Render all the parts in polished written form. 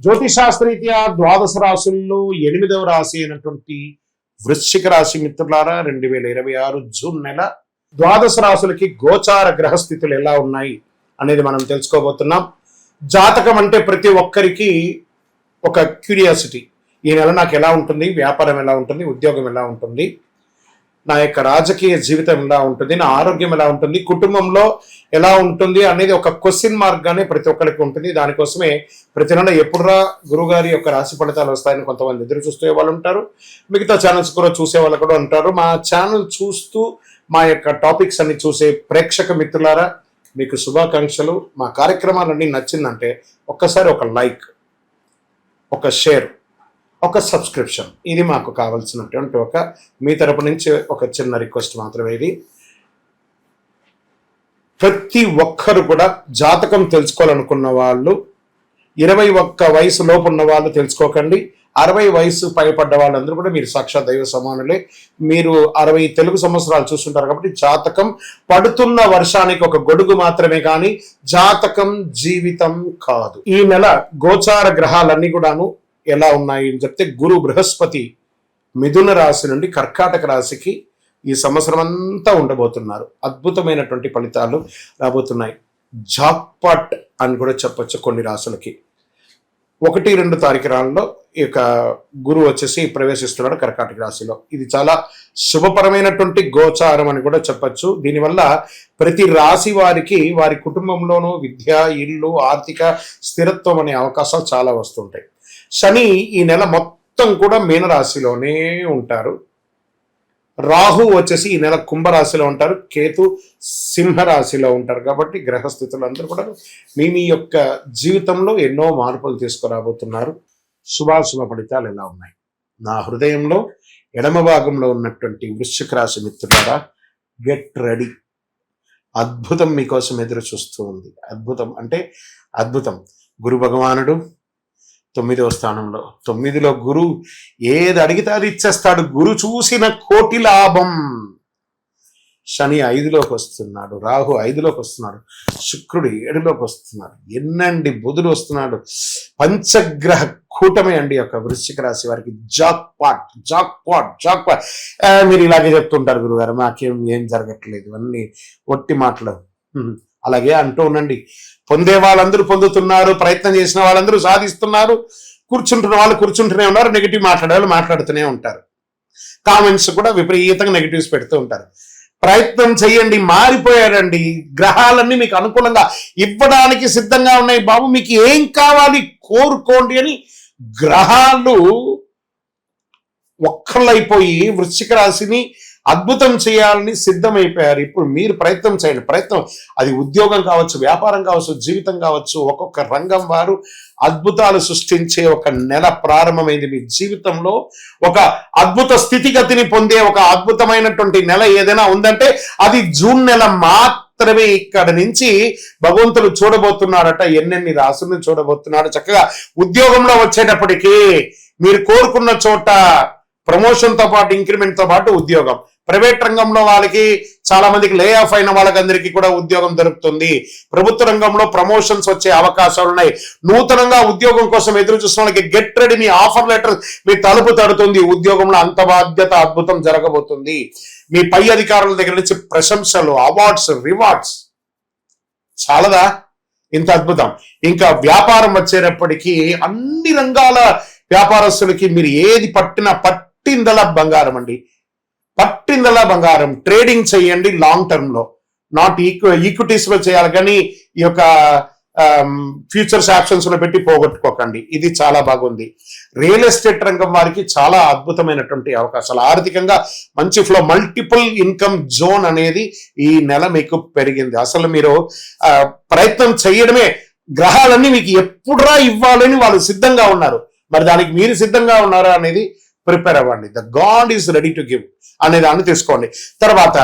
జ్యోతిషాస్త్రరీత్యా ద్వాదశ రాశుల్లో 8వ రాశి అయినటువంటి వృశ్చిక రాశి మిత్రులారా 2026 జూన్ నెల ద్వాదశ రాశులకి గోచార గ్రహస్థితులు ఎలా ఉన్నాయి అనేది మనం తెలుసుకోబోతున్నాం. జాతకం అంటే ప్రతి ఒక్కరికి ఒక క్యూరియాసిటీ. ఈ నెల నాకు ఎలా ఉంటుంది, వ్యాపారం ఎలా ఉంటుంది, ఉద్యోగం ఎలా ఉంటుంది, నా యొక్క రాజకీయ జీవితం ఎలా ఉంటుంది, నా ఆరోగ్యం ఎలా ఉంటుంది, కుటుంబంలో ఎలా ఉంటుంది అనేది ఒక క్వశ్చన్ మార్క్ గానే ప్రతి ఒక్కరికి ఉంటుంది. దానికోసమే ప్రతి నెల ఎప్పుడురా గురుగారి యొక్క రాశి ఫలితాలు వస్తాయని కొంతమంది ఎదురు చూసే వాళ్ళు ఉంటారు. మిగతా ఛానల్స్ కూడా చూసే వాళ్ళు కూడా ఉంటారు. మా ఛానల్ చూస్తూ మా యొక్క టాపిక్స్ అన్ని చూసే ప్రేక్షక మిత్రులారా మీకు శుభాకాంక్షలు. మా కార్యక్రమాలన్నీ నచ్చిందంటే ఒక్కసారి ఒక లైక్, ఒక షేర్, ఒక సబ్స్క్రిప్షన్, ఇది మాకు కావాల్సినటువంటి ఒక మీ తరపు నుంచి ఒక చిన్న రిక్వెస్ట్ మాత్రమే. ఇది ప్రతి ఒక్కరు కూడా జాతకం తెలుసుకోవాలనుకున్న వాళ్ళు 21 వయసు లోపు ఉన్న వాళ్ళు తెలుసుకోకండి. 60 వయసు పైపడ్డ వాళ్ళందరూ కూడా మీరు సాక్షాత్ దైవ సమానులే. మీరు 60 తెలుగు సంవత్సరాలు చూస్తుంటారు కాబట్టి జాతకం పడుతున్న వర్షానికి ఒక గొడుగు మాత్రమే కానీ జాతకం జీవితం కాదు. ఈ నెల గోచార గ్రహాలన్నీ కూడాను ఎలా ఉన్నాయి అని చెప్తే, గురు బృహస్పతి మిథున రాశి నుండి కర్కాటక రాశికి ఈ సంవత్సరం అంతా ఉండబోతున్నారు. అద్భుతమైనటువంటి ఫలితాలు రాబోతున్నాయి. జాక్పాట్ అని కూడా చెప్పొచ్చు కొన్ని రాశులకి. 1-2 తారీఖులలో ఈ యొక్క గురువు వచ్చేసి ప్రవేశిస్తున్నాడు కర్కాటక రాశిలో. ఇది చాలా శుభపరమైనటువంటి గోచారం అని కూడా చెప్పచ్చు. దీనివల్ల ప్రతి రాశి వారికి వారి కుటుంబంలోనూ విద్య, ఇల్లు, ఆర్థిక స్థిరత్వం అనే అవకాశాలు చాలా వస్తుంటాయి. శని ఈ నెల మొత్తం కూడా మీనరాశిలోనే ఉంటారు. రాహు వచ్చేసి ఈ నెల కుంభరాశిలో ఉంటారు. కేతు సింహరాశిలో ఉంటారు. కాబట్టి గ్రహస్థితులు అందరూ కూడా మీ యొక్క జీవితంలో ఎన్నో మార్పులు తీసుకురాబోతున్నారు. శుభాశుభ ఫలితాలు ఎలా ఉన్నాయి? నా హృదయంలో ఎడమ భాగంలో ఉన్నటువంటి వృశ్చిక రాశి మిత్రులారా, గెట్ రెడీ. అద్భుతం మీకోసం ఎదురు చూస్తూ ఉంది. అద్భుతం అంటే అద్భుతం. గురు భగవానుడు 9వ స్థానంలో, 9లో గురు ఏది అడిగితే అది ఇచ్చేస్తాడు. గురు చూసిన కోటి లాభం. శని 5లోకి వస్తున్నాడు, రాహు 5లోకి వస్తున్నాడు, శుక్రుడు 7లోకి వస్తున్నాడు, ఎన్నండి బుధుడు వస్తున్నాడు. పంచగ్రహ కూటమి అండి యొక్క వృశ్చిక రాశి వారికి. Jackpot jackpot jackpot. మీరు ఇలాగే చెప్తుంటారు గురుగారు, మాకేం జరగట్లేదు, అన్ని ఒట్టి మాటలు. అలాగే అంటూ ఉండండి. పొందే వాళ్ళందరూ పొందుతున్నారు, ప్రయత్నం చేసిన వాళ్ళందరూ సాధిస్తున్నారు, కూర్చుంటున్న వాళ్ళు కూర్చుంటూనే ఉన్నారు, నెగిటివ్ మాట్లాడే వాళ్ళు మాట్లాడుతూనే ఉంటారు, కామెంట్స్ కూడా విపరీతంగా నెగిటివ్స్ పెడుతూ ఉంటారు. ప్రయత్నం చేయండి. మారిపోయారండి. గ్రహాలన్నీ మీకు అనుకూలంగా ఇవ్వడానికి సిద్ధంగా ఉన్నాయి. బాబు మీకు ఏం కావాలి కోరుకోండి అని గ్రహాలు ఒక్కళ్ళైపోయి వృశ్చిక రాశిని అద్భుతం చేయాలని సిద్ధమైపోయారు. ఇప్పుడు మీరు ప్రయత్నం చేయండి. ప్రయత్నం అది ఉద్యోగం కావచ్చు, వ్యాపారం కావచ్చు, జీవితం కావచ్చు. ఒక్కొక్క రంగం వారు అద్భుతాలు సృష్టించే ఒక నెల ప్రారంభమైంది. మీ జీవితంలో ఒక అద్భుత స్థితిగతిని పొందే ఒక అద్భుతమైనటువంటి నెల ఏదైనా ఉందంటే అది జూన్ నెల మాత్రమే. ఇక్కడ నుంచి భగవంతుడు చూడబోతున్నాడట, ఎన్నెన్ని రాసులను చూడబోతున్నాడు. చక్కగా ఉద్యోగంలో వచ్చేటప్పటికీ మీరు కోరుకున్న చోట ప్రమోషన్ తో పాటు ఇంక్రిమెంట్ తో పాటు ఉద్యోగం. ప్రైవేట్ రంగంలో వాళ్ళకి చాలా మందికి లే ఆఫ్ అయిన వాళ్ళకందరికీ కూడా ఉద్యోగం దొరుకుతుంది. ప్రభుత్వ రంగంలో ప్రమోషన్స్ వచ్చే అవకాశాలు ఉన్నాయి. నూతనంగా ఉద్యోగం కోసం ఎదురు చూసిన వాళ్ళకి గెట్ రెడీ. మీ ఆఫర్ లెటర్ మీ తలుపు తడుతుంది. ఉద్యోగంలో అంత బాధ్యత అద్భుతం జరగబోతుంది. మీ పై అధికారుల దగ్గర నుంచి ప్రశంసలు, అవార్డ్స్, రివార్డ్స్. చాలదా ఇంత అద్భుతం? ఇంకా వ్యాపారం వచ్చేటప్పటికీ అన్ని రంగాల వ్యాపారస్తులకి మీరు ఏది పట్టిందలా బంగారం అండి. పట్టిందలా బంగారం. ట్రేడింగ్ చేయండి లాంగ్ టర్మ్ లో, నాట్ ఈక్విటీస్ లో చేయాలి కానీ ఈ యొక్క ఫ్యూచర్స్ ఆప్షన్స్ లో పెట్టి పోగొట్టుకోకండి. ఇది చాలా బాగుంది. రియల్ ఎస్టేట్ రంగం వారికి చాలా అద్భుతమైనటువంటి అవకాశాలు. ఆర్థికంగా మంచి ఫ్లో, మల్టిపుల్ ఇన్కమ్ జోన్ అనేది ఈ నెల మీకు పెరిగింది. అసలు మీరు ప్రయత్నం చేయడమే. గ్రహాలన్నీ మీకు ఎప్పుడురా ఇవ్వాలని వాళ్ళు సిద్ధంగా ఉన్నారు. మరి దానికి మీరు సిద్ధంగా ఉన్నారా అనేది ప్రిపేర్ అవ్వండి. The God is ready to give అనే దాన్ని తీసుకోండి. తర్వాత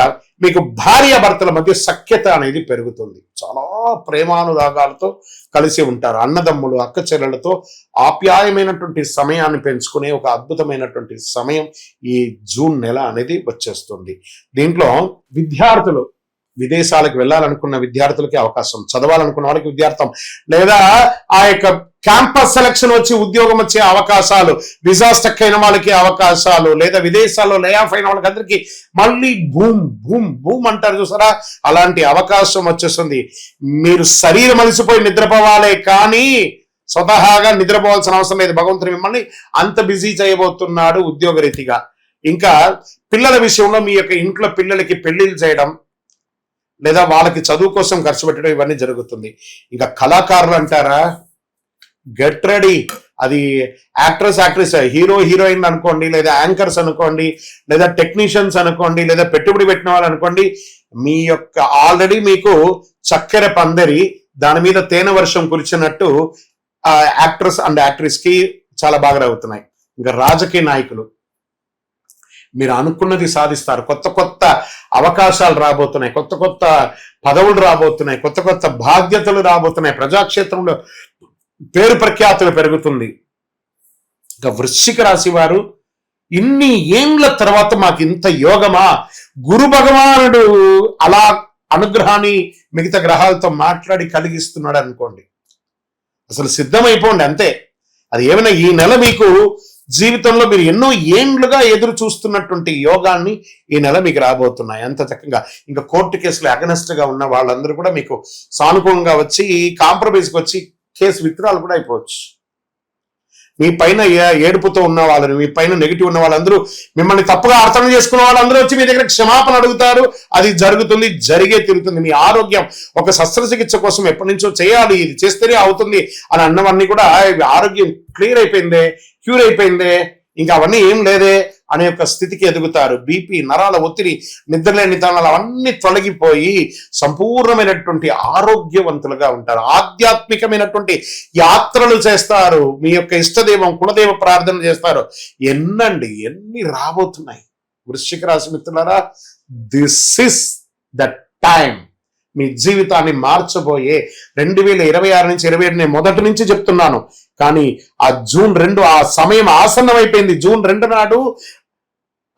మీకు భార్యాభర్తల మధ్య సఖ్యత అనేది పెరుగుతుంది. చాలా ప్రేమానురాగాలతో కలిసి ఉంటారు. అన్నదమ్ములు, అక్క చెల్లెలతో ఆప్యాయమైనటువంటి సమయాన్ని పెంచుకునే ఒక అద్భుతమైనటువంటి సమయం ఈ జూన్ నెల అనేది వచ్చేస్తుంది. దీంట్లో విద్యార్థులు విదేశాలకు వెళ్ళాలనుకున్న విద్యార్థులకి అవకాశం, చదవాలనుకున్న వాళ్ళకి విద్యార్థం, లేదా ఆ యొక్క క్యాంపస్ సెలక్షన్ వచ్చి ఉద్యోగం వచ్చే అవకాశాలు, విజా స్టక్ అయిన వాళ్ళకి అవకాశాలు, లేదా విదేశాల్లో లే ఆఫ్ అయిన వాళ్ళకి అందరికీ మళ్ళీ బూమ్ బూమ్ బూమ్ అంటారు చూసారా, అలాంటి అవకాశం వచ్చేస్తుంది. మీరు శరీరం అలసిపోయి నిద్రపోవాలే కానీ స్వతహాగా నిద్రపోవాల్సిన అవసరం లేదు. భగవంతుడు మిమ్మల్ని అంత బిజీ చేయబోతున్నాడు ఉద్యోగరీతిగా. ఇంకా పిల్లల విషయంలో మీ యొక్క ఇంట్లో పిల్లలకి పెళ్లిళ్ళు చేయడం, లేదా వాళ్ళకి చదువు కోసం ఖర్చు పెట్టడం, ఇవన్నీ జరుగుతుంది. ఇంకా కళాకారులు అంటారా, గెట్ రెడీ. అది యాక్ట్రెస్, హీరో హీరోయిన్ అనుకోండి, లేదా యాంకర్స్ అనుకోండి, లేదా టెక్నీషియన్స్ అనుకోండి, లేదా పెట్టుబడి పెట్టిన వాళ్ళు అనుకోండి, మీ యొక్క ఆల్రెడీ మీకు చక్కెర పందిరి దాని మీద తేనె వర్షం కురిచినట్టు యాక్ట్రెస్ అండ్ యాక్ట్రెస్ కి చాలా బాగా అవుతున్నాయి. ఇంకా రాజకీయ నాయకులు, మీరు అనుకున్నది సాధిస్తారు. కొత్త కొత్త అవకాశాలు రాబోతున్నాయి, కొత్త కొత్త పదవులు రాబోతున్నాయి, కొత్త కొత్త బాధ్యతలు రాబోతున్నాయి, ప్రజాక్షేత్రంలో పేరు ప్రఖ్యాతులు పెరుగుతుంది. ఇంకా వృశ్చిక రాశి వారు, ఇన్ని ఏండ్ల తర్వాత మాకు ఇంత యోగమా, గురు భగవానుడు అలా అనుగ్రహాన్ని మిగతా గ్రహాలతో మాట్లాడి కలిగిస్తున్నాడు అనుకోండి, అసలు సిద్ధమైపోండి అంతే. అది ఏమైనా ఈ నెల మీకు జీవితంలో మీరు ఎన్నో ఏండ్లుగా ఎదురు చూస్తున్నటువంటి యోగాన్ని ఈ నెల మీకు రాబోతున్నాయి అంత చక్కగా. ఇంకా కోర్టు కేసులు అగనెస్ట్ గా ఉన్న వాళ్ళందరూ కూడా మీకు సానుకూలంగా వచ్చి కాంప్రమైజ్కి వచ్చి కేసు విత్డ్రాల్ కూడా అయిపోవచ్చు. మీ పైన ఏడుపుతో ఉన్న వాళ్ళని, మీ పైన నెగిటివ్ ఉన్న వాళ్ళందరూ, మిమ్మల్ని తప్పుగా అర్థం చేసుకున్న వాళ్ళందరూ వచ్చి మీ దగ్గర క్షమాపణ అడుగుతారు. అది జరుగుతుంది, జరిగే తీరుతుంది. మీ ఆరోగ్యం ఒక శస్త్రచికిత్స కోసం ఎప్పటి నుంచో చేయాలి, ఇది చేస్తేనే అవుతుంది అని అన్నవన్నీ కూడా ఆరోగ్యం క్లియర్ అయిపోయిందే, క్యూర్ అయిపోయిందే, ఇంకా అవన్నీ ఏం లేదే అనే యొక్క స్థితికి ఎదుగుతారు. బీపీ, నరాల ఒత్తిడి, నిద్రలేని తనాలు అవన్నీ తొలగిపోయి సంపూర్ణమైనటువంటి ఆరోగ్యవంతులుగా ఉంటారు. ఆధ్యాత్మికమైనటువంటి యాత్రలు చేస్తారు. మీ యొక్క ఇష్టదైవం కులదైవ ప్రార్థన చేస్తారు. ఎన్ని రాబోతున్నాయి వృశ్చిక రాశి మిత్రులారా. This is the time. మీ జీవితాన్ని మార్చబోయే 2026 నుంచి 27 నేను మొదటి నుంచి చెప్తున్నాను, కానీ ఆ జూన్ 2 ఆ సమయం ఆసన్నమైపోయింది. జూన్ 2 నాడు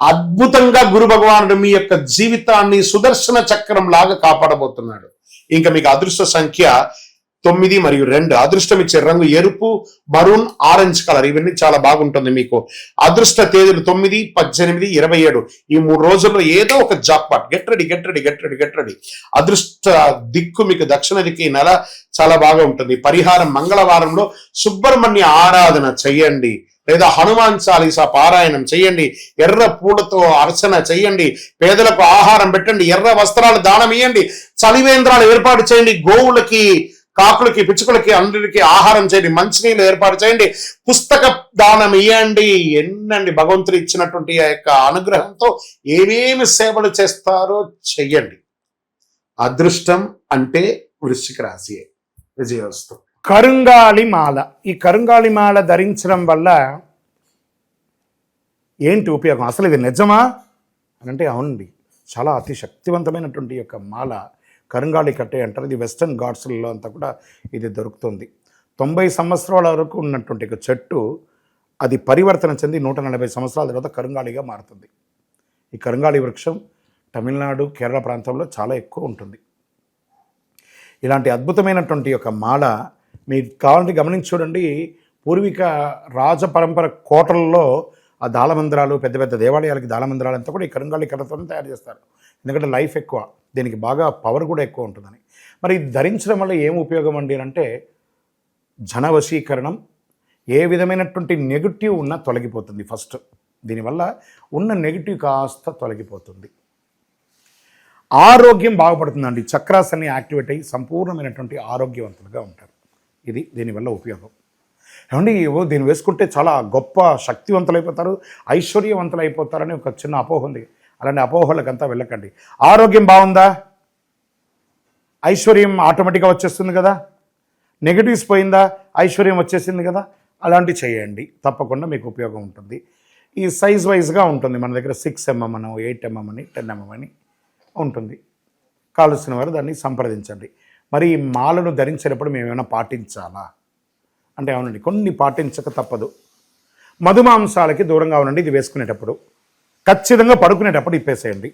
అద్భుతంగా గురు భగవానుడు మీ యొక్క జీవితాన్ని సుదర్శన చక్రం లాగా కాపాడబోతున్నాడు. ఇంకా మీకు అదృష్ట సంఖ్య 9 మరియు 2. అదృష్టం ఇచ్చే రంగు ఎరుపు, మరూన్, ఆరెంజ్ కలర్. ఇవన్నీ చాలా బాగుంటుంది మీకు. అదృష్ట తేదీలు 9, 18, 27. ఈ 3 రోజుల్లో ఏదో ఒక జాక్పాట్. Get ready. అదృష్ట దిక్కు మీకు దక్షిణ దిక్కు. ఈ నెల చాలా బాగా ఉంటుంది. పరిహారం, మంగళవారంలో సుబ్రహ్మణ్య ఆరాధన చెయ్యండి, లేదా హనుమాన్ చాలీసా పారాయణం చెయ్యండి, ఎర్ర పూలతో అర్చన చెయ్యండి, పేదలకు ఆహారం పెట్టండి, ఎర్ర వస్త్రాలు దానం ఇవ్వండి, చలివేంద్రాలు ఏర్పాటు చేయండి, గోవులకి, కాకులకి, పిచ్చుకలకి అందరికీ ఆహారం చేయండి, మంచినీళ్ళు ఏర్పాటు చేయండి, పుస్తక దానం ఇవ్వండి. ఎన్నండి భగవంతుడు ఇచ్చినటువంటి ఆ యొక్క అనుగ్రహంతో ఏమేమి సేవలు చేస్తారో చెయ్యండి. అదృష్టం అంటే వృశ్చిక రాశియే. విజయోస్తు. కరుంగాలి మాల. ఈ కరుంగాలి మాల ధరించడం వల్ల ఏంటి ఉపయోగం? అసలు ఇది నిజమా అని అంటే అవునండి, చాలా అతి శక్తివంతమైనటువంటి యొక్క మాల కరుంగాలి కట్టే అంటారు. ఇది వెస్టర్న్ ఘాట్స్లలో అంతా కూడా ఇది దొరుకుతుంది. 90 సంవత్సరాల వరకు ఉన్నటువంటి ఒక చెట్టు అది పరివర్తన చెంది 140 సంవత్సరాల తర్వాత కరుంగాలిగా మారుతుంది. ఈ కరుంగాలి వృక్షం తమిళనాడు, కేరళ ప్రాంతంలో చాలా ఎక్కువ ఉంటుంది. ఇలాంటి అద్భుతమైనటువంటి యొక్క మాల మీకు కావాలంటే గమనించి చూడండి. పూర్వీక రాజ పరంపర కోటలలో ఆ దాళమందిరాలు, పెద్ద పెద్ద దేవాలయాలకి దాళమందిరాలు అంతా కూడా ఈ కరుంగాలి కర్రతోనే తయారు చేస్తారు. ఎందుకంటే లైఫ్ ఎక్కువ, దీనికి బాగా పవర్ కూడా ఎక్కువ ఉంటుందని. మరి ఇది ధరించడం వల్ల ఏం ఉపయోగం అండి అంటే, జన వశీకరణం, ఏ విధమైనటువంటి నెగిటివ్ ఉన్నా తొలగిపోతుంది. ఫస్ట్ దీనివల్ల ఉన్న నెగిటివ్ కాస్త తొలగిపోతుంది. ఆరోగ్యం బాగుపడుతుందండి. చక్రాస్ అన్ని యాక్టివేట్ అయ్యి సంపూర్ణమైనటువంటి ఆరోగ్యవంతులుగా ఉంటారు. ఇది దీనివల్ల ఉపయోగం. ఏమండి, దీన్ని వేసుకుంటే చాలా గొప్ప శక్తివంతులైపోతారు, ఐశ్వర్యవంతులు అయిపోతారని ఒక చిన్న అపోహ ఉంది. అలాంటి అపోహలకంతా వెళ్ళకండి. ఆరోగ్యం బాగుందా, ఐశ్వర్యం ఆటోమేటిక్గా వచ్చేస్తుంది కదా. నెగిటివ్స్ పోయిందా, ఐశ్వర్యం వచ్చేసింది కదా. అలాంటివి చేయండి, తప్పకుండా మీకు ఉపయోగం ఉంటుంది. ఈ సైజ్ వైజ్గా ఉంటుంది. మన దగ్గర 6mm అని, 8mm అని, 10mm అని ఉంటుంది. కావలసిన వారు దాన్ని సంప్రదించండి. మరి ఈ మాలను ధరించేటప్పుడు మేము ఏమైనా పాటించాలా అంటే అవునండి, కొన్ని పాటించక తప్పదు. మధుమాంసాలకి దూరంగా ఉండండి. ఇది వేసుకునేటప్పుడు ఖచ్చితంగా పడుకునేటప్పుడు ఇప్పేసేయండి.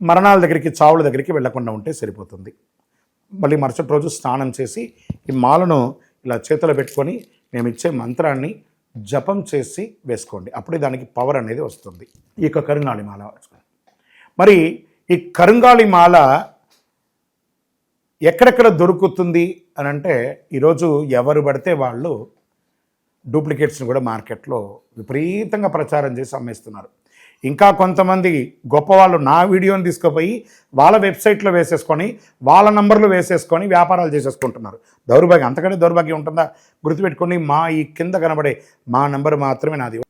మరణాల దగ్గరికి, చావుల దగ్గరికి వెళ్లకుండా ఉంటే సరిపోతుంది. మళ్ళీ మరుసటి రోజు స్నానం చేసి ఈ మాలను ఇలా చేతిలో పెట్టుకొని మేము ఇచ్చే మంత్రాన్ని జపం చేసి వేసుకోండి. అప్పుడే దానికి పవర్ అనేది వస్తుంది. ఈ యొక్క కరుంగాళి మాల. మరి ఈ కరుంగాళి మాల ఎక్కడెక్కడ దొరుకుతుంది అని అంటే, ఈరోజు ఎవరు పడితే వాళ్ళు డూప్లికేట్స్ని కూడా మార్కెట్లో విపరీతంగా ప్రచారం చేసి అమ్మేస్తున్నారు. ఇంకా కొంతమంది గొప్పవాళ్ళు నా వీడియోని తీసుకుపోయి వాళ్ళ వెబ్సైట్లో వేసేసుకొని వాళ్ళ నంబర్లు వేసేసుకొని వ్యాపారాలు చేసేసుకుంటున్నారు. దౌర్భాగ్యం, అంతకంటే దౌర్భాగ్యం ఉంటుందా? గుర్తుపెట్టుకొని మా ఈ కింద కనబడే మా నంబర్ మాత్రమే నాది.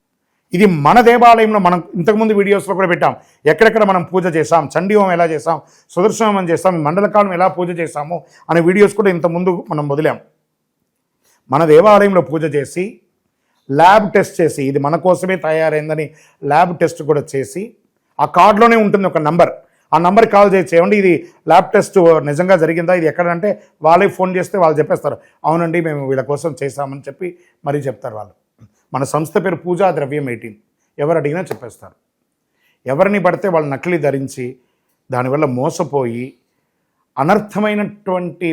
ఇది మన దేవాలయంలో మనం ఇంతకుముందు వీడియోస్లో కూడా పెట్టాం. ఎక్కడెక్కడ మనం పూజ చేసాం, చండీ హోమం ఎలా చేసాం, సుదర్శన హోమం చేసాం, మండలకాలం ఎలా పూజ చేసాము అనే వీడియోస్ కూడా ఇంతకుముందు మనం వదిలాం. మన దేవాలయంలో పూజ చేసి ల్యాబ్ టెస్ట్ చేసి ఇది మన కోసమే తయారైందని ల్యాబ్ టెస్ట్ కూడా చేసి ఆ కార్డులోనే ఉంటుంది ఒక నంబర్. ఆ నంబర్కి కాల్ చేసి ఏమండి ఇది ల్యాబ్ టెస్ట్ నిజంగా జరిగిందా, ఇది ఎక్కడంటే వాళ్ళే ఫోన్ చేస్తే వాళ్ళు చెప్పేస్తారు, అవునండి మేము వీళ్ళ కోసం చేశామని చెప్పి మరీ చెప్తారు వాళ్ళు. మన సంస్థ పేరు పూజా ద్రవ్యం 18. ఎవరు అడిగినా చెప్పేస్తారు. ఎవరిని పడితే వాళ్ళు నకిలీ ధరించి దానివల్ల మోసపోయి అనర్థమైనటువంటి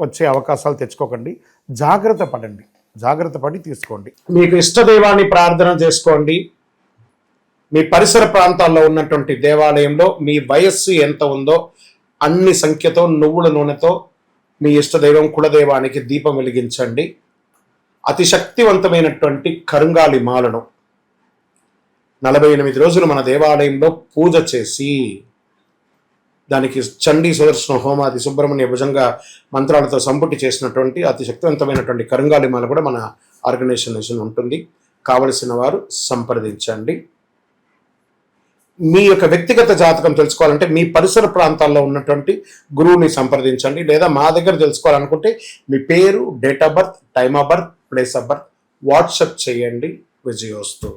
వచ్చే అవకాశాలు తెచ్చుకోకండి. జాగ్రత్త పడండి, జాగ్రత్త పడి తీసుకోండి. మీకు ఇష్టదైవాన్ని ప్రార్థన చేసుకోండి. మీ పరిసర ప్రాంతాల్లో ఉన్నటువంటి దేవాలయంలో మీ వయస్సు ఎంత ఉందో అన్ని సంఖ్యతో నువ్వుల నూనెతో మీ ఇష్టదైవం కులదైవానికి దీపం వెలిగించండి. అతి శక్తివంతమైనటువంటి కరుంగాళి మాలను 48 రోజులు మన దేవాలయంలో పూజ చేసి దానికి చండీ సుదర్శన హోమాది సుబ్రహ్మణ్య భుజంగా మంత్రాలతో సంపుటి చేసినటువంటి అతి శక్తివంతమైనటువంటి కరుంగాళి మాల కూడా మన ఆర్గనైజేషన్ ఉంటుంది. కావలసిన వారు సంప్రదించండి. మీ యొక్క వ్యక్తిగత జాతకం తెలుసుకోవాలంటే మీ పరిసర ప్రాంతాల్లో ఉన్నటువంటి గురువుని సంప్రదించండి. లేదా మా దగ్గర తెలుసుకోవాలనుకుంటే మీ పేరు, date of birth, time of birth, place of birth WhatsApp చేయండి. విజయోస్తు.